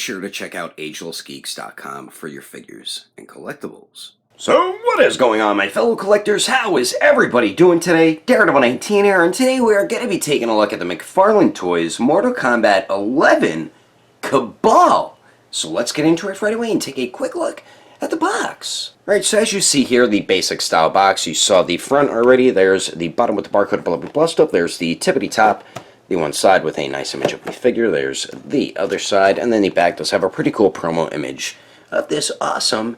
sure to check out Agelessgeeks.com for your figures and collectibles. So what is going on, my fellow collectors? How is everybody doing today? Daredevil19 here, and today we are going to be taking a look at the McFarlane Toys Mortal Kombat 11 KABAL. So let's get into it right away and take a quick look at the box. Alright, so as you see here, the basic style box, you saw the front already. There's the bottom with the barcode, blah, blah, blah stuff. There's the tippity top, the one side with a nice image of the figure. There's the other side, and then the back does have a pretty cool promo image of this awesome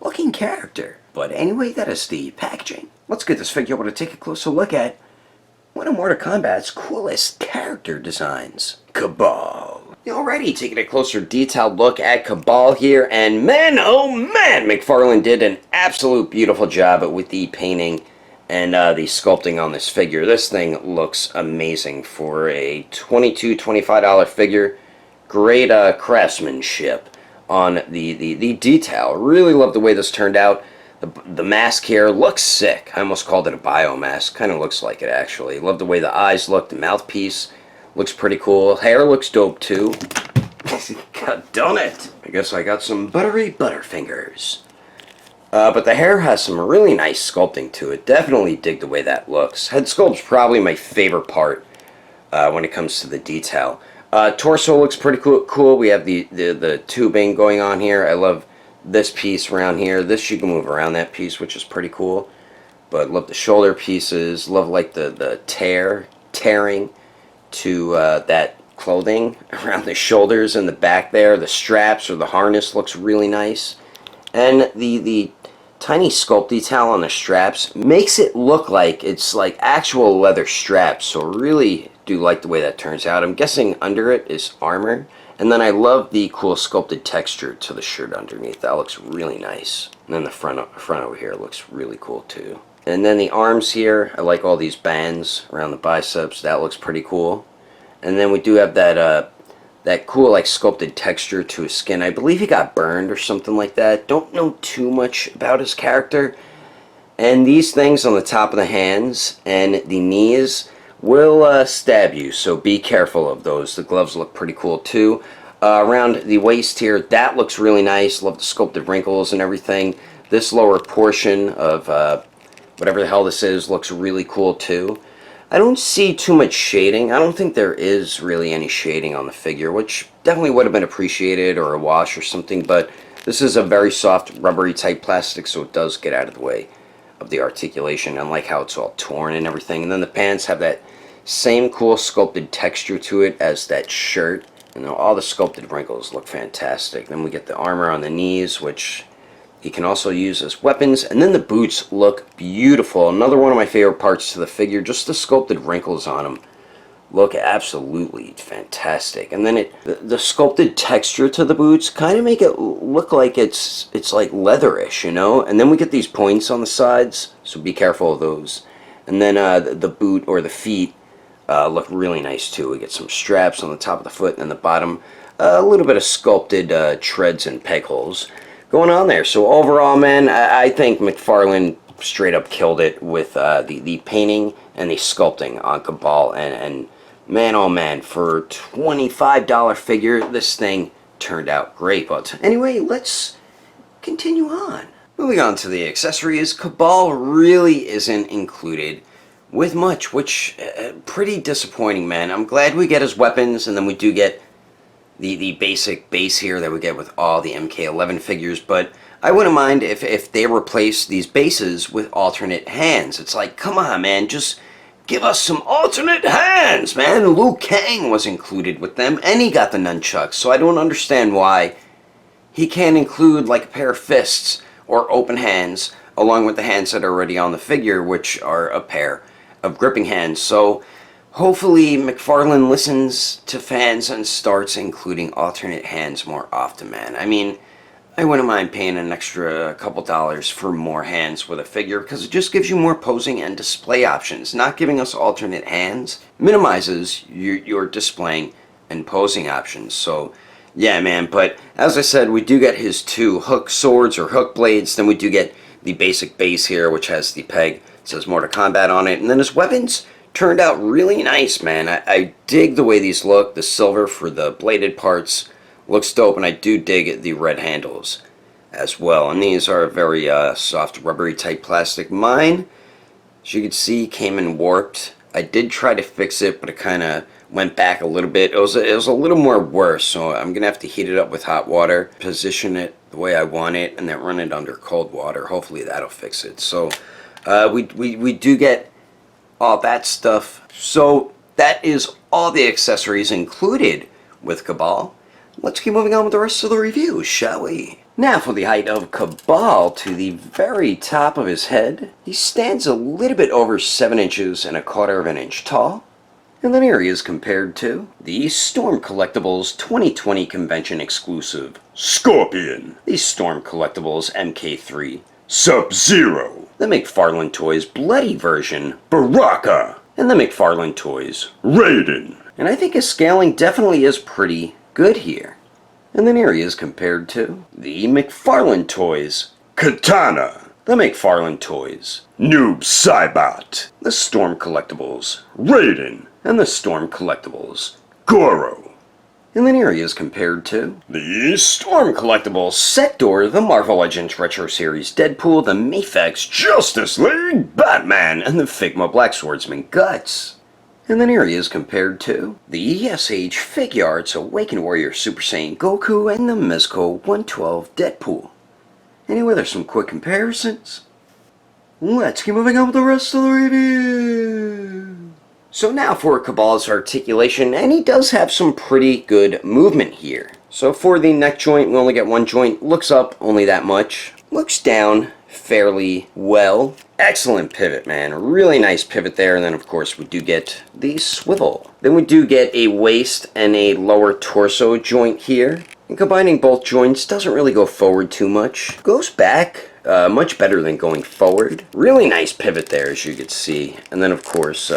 looking character. But anyway, that is the packaging. Let's get this figure able to take a closer look at one of Mortal Kombat's coolest character designs, KABAL. Already taking a closer detailed look at KABAL here, and man, oh man, McFarlane did an absolute beautiful job with the painting and the sculpting on this figure. This thing looks amazing for a $22, $25 figure. Great craftsmanship on the detail. Really love the way this turned out. The mask here looks sick. I almost called it a bio mask. Kind of looks like it, actually. Love the way the eyes look. The mouthpiece looks pretty cool. Hair looks dope, too. God darn it. I guess I got some buttery butterfingers. But the hair has some really nice sculpting to it. Definitely dig the way that looks. Head sculpt's probably my favorite part when it comes to the detail. Torso looks pretty cool. We have the tubing going on here. I love this piece around here. This you can move around that piece, which is pretty cool. But love the shoulder pieces. Love like the tearing to that clothing around the shoulders and the back there. The straps or the harness looks really nice. And the tiny sculpt detail on the straps makes it look like it's like actual leather straps. So really do like the way that turns out. I'm guessing under it is armor. And then I love the cool sculpted texture to the shirt underneath. That looks really nice. And then the front over here looks really cool too. And then the arms here, I like all these bands around the biceps. That looks pretty cool. And then we do have that cool like sculpted texture to his skin. I believe he got burned or something like that. Don't know too much about his character. And these things on the top of the hands and the knees will stab you, so be careful of those. The gloves look pretty cool too. Around the waist here, that looks really nice. Love the sculpted wrinkles and everything. This lower portion of whatever the hell this is looks really cool too. I don't see too much shading. I don't think there is really any shading on the figure, which definitely would have been appreciated, or a wash or something, but this is a very soft rubbery type plastic, so it does get out of the way of the articulation. I like how it's all torn and everything. And then the pants have that same cool sculpted texture to it as that shirt. And all the sculpted wrinkles look fantastic. Then we get the armor on the knees, which he can also use as weapons. And then the boots look beautiful. Another one of my favorite parts to the figure, just the sculpted wrinkles on them look absolutely fantastic. And then the sculpted texture to the boots kind of make it look like it's like leatherish, you know. And then we get these points on the sides, so be careful of those. And then the boot or the feet look really nice too. We get some straps on the top of the foot, and then the bottom a little bit of sculpted treads and peg holes going on there. So overall, man, I think McFarlane straight up killed it with the painting and the sculpting on KABAL, and man, oh man, for a $25 figure, this thing turned out great. But anyway, let's continue on. Moving on to the accessories, KABAL really isn't included with much, which pretty disappointing, man. I'm glad we get his weapons, and then we do get the basic base here that we get with all the MK11 figures, but I wouldn't mind if they replace these bases with alternate hands. It's like, come on, man, just give us some alternate hands, man. Liu Kang was included with them, and he got the nunchucks, so I don't understand why he can't include like a pair of fists or open hands along with the hands that are already on the figure, which are a pair of gripping hands. So hopefully McFarlane listens to fans and starts including alternate hands more often, man. I mean, I wouldn't mind paying an extra couple dollars for more hands with a figure, because it just gives you more posing and display options. Not giving us alternate hands minimizes your displaying and posing options. So yeah, man, but as I said, we do get his two hook swords or hook blades. Then we do get the basic base here, which has the peg, it says Mortal Kombat on it. And then his weapons turned out really nice, man. I dig the way these look. The silver for the bladed parts Looks dope, and I do dig the red handles as well. And these are very soft, rubbery type plastic. Mine, as you can see, came in warped. I did try to fix it, but it kind of went back a little bit. It was a little more worse, so I'm gonna have to heat it up with hot water, position it the way I want it, and then run it under cold water. Hopefully that'll fix it. So we do get all that stuff. So that is all the accessories included with Kabal. Let's keep moving on with the rest of the review, shall we? Now for the height of Kabal to the very top of his head. He stands a little bit over 7 inches and 1/4 of an inch tall. And then here he is compared to the Storm Collectibles 2020 convention exclusive Scorpion, the Storm Collectibles MK3 Sub-Zero, the McFarlane Toys Bloody version Baraka, and the McFarlane Toys Raiden. And I think his scaling definitely is pretty good here. And then here he is compared to the McFarlane Toys Katana, the McFarlane Toys Noob Saibot, the Storm Collectibles Raiden, and the Storm Collectibles Goro. And then here he is compared to the Storm Collectibles Sector, the Marvel Legends Retro Series Deadpool, the Mafex Justice League Batman, and the Figma Black Swordsman Guts. And then here he is compared to the ESH Figuarts Awakened Warrior Super Saiyan Goku and the Mezco 112 Deadpool. Anyway, there's some quick comparisons. Let's keep moving on with the rest of the review. So now for Kabal's articulation, and he does have some pretty good movement here. So for the neck joint, we only get one joint. Looks up only that much. Looks down fairly well. Excellent pivot, man. Really nice pivot there. And then of course we do get the swivel. Then we do get a waist and a lower torso joint here. And combining both joints doesn't really go forward too much. Goes back much better than going forward. Really nice pivot there, as you can see. And then of course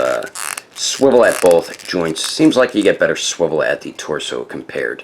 swivel at both joints. Seems like you get better swivel at the torso compared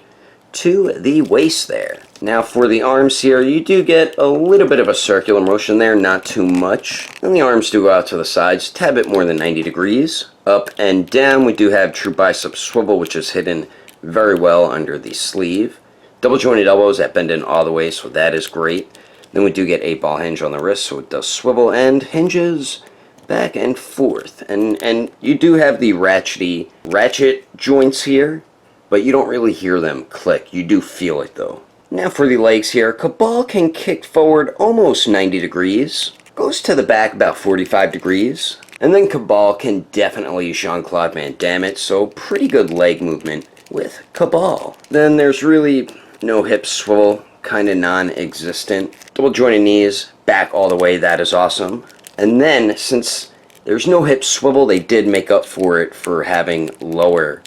to the waist there. Now for the arms here, you do get a little bit of a circular motion there, not too much. And the arms do go out to the sides, a tad bit more than 90 degrees. Up and down, we do have true bicep swivel, which is hidden very well under the sleeve. Double jointed elbows that bend in all the way, so that is great. Then we do get a ball hinge on the wrist, so it does swivel and hinges back and forth. And you do have the ratchet joints here, but you don't really hear them click. You do feel it though. Now for the legs here, Kabal can kick forward almost 90 degrees, goes to the back about 45 degrees, and then Kabal can definitely Jean-Claude Van Damme it, so pretty good leg movement with Kabal. Then there's really no hip swivel, kind of non-existent. Double jointed knees, back all the way, that is awesome. And then, since there's no hip swivel, they did make up for it for having lower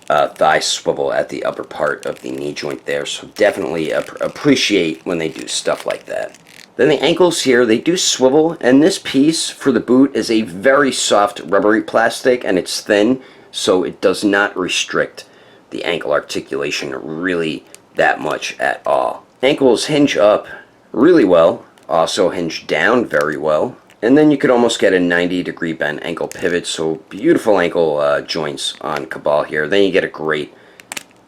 thigh swivel at the upper part of the knee joint there, so definitely appreciate when they do stuff like that. Then the ankles here, they do swivel, and this piece for the boot is a very soft rubbery plastic, and it's thin, so it does not restrict the ankle articulation really that much at all. Ankles hinge up really well, also hinge down very well. And then you could almost get a 90-degree bend ankle pivot, so beautiful ankle joints on Kabal here. Then you get a great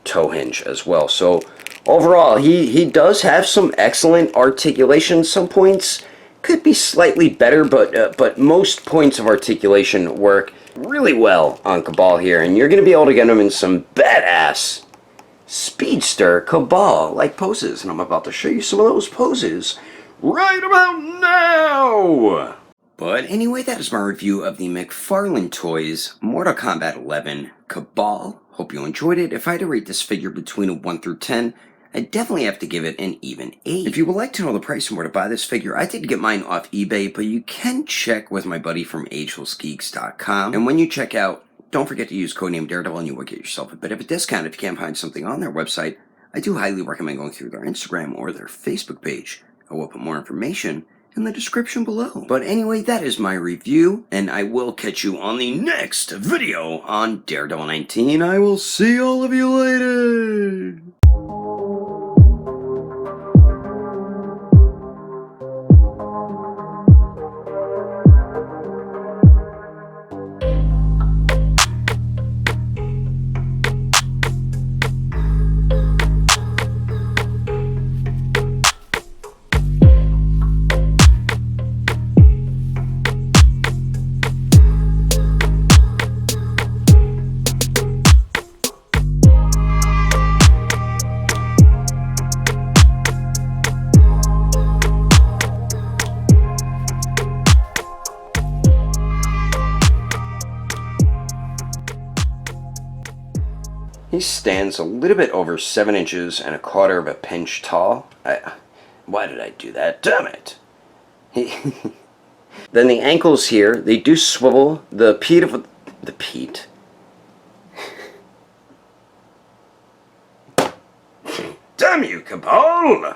toe hinge as well. So overall, he does have some excellent articulation. Some points could be slightly better, but most points of articulation work really well on Kabal here. And you're going to be able to get him in some badass speedster Kabal-like poses. And I'm about to show you some of those poses right about now! But anyway, that is my review of the McFarlane Toys Mortal Kombat 11 Kabal. Hope you enjoyed it. If I had to rate this figure between a 1 through 10, I'd definitely have to give it an even 8. If you would like to know the price and where to buy this figure, I did get mine off eBay, but you can check with my buddy from Agelessgeeks.com. And when you check out, don't forget to use codename Daredevil and you will get yourself a bit of a discount if you can't find something on their website. I do highly recommend going through their Instagram or their Facebook page. I will put more information in the description below. But anyway, that is my review, and I will catch you on the next video on Daredevil 19. I will see all of you later! He stands a little bit over 7 inches and a quarter of a pinch tall. Why did I do that? Damn it! Then the ankles here, they do swivel. The Pete. Damn you, Kabal!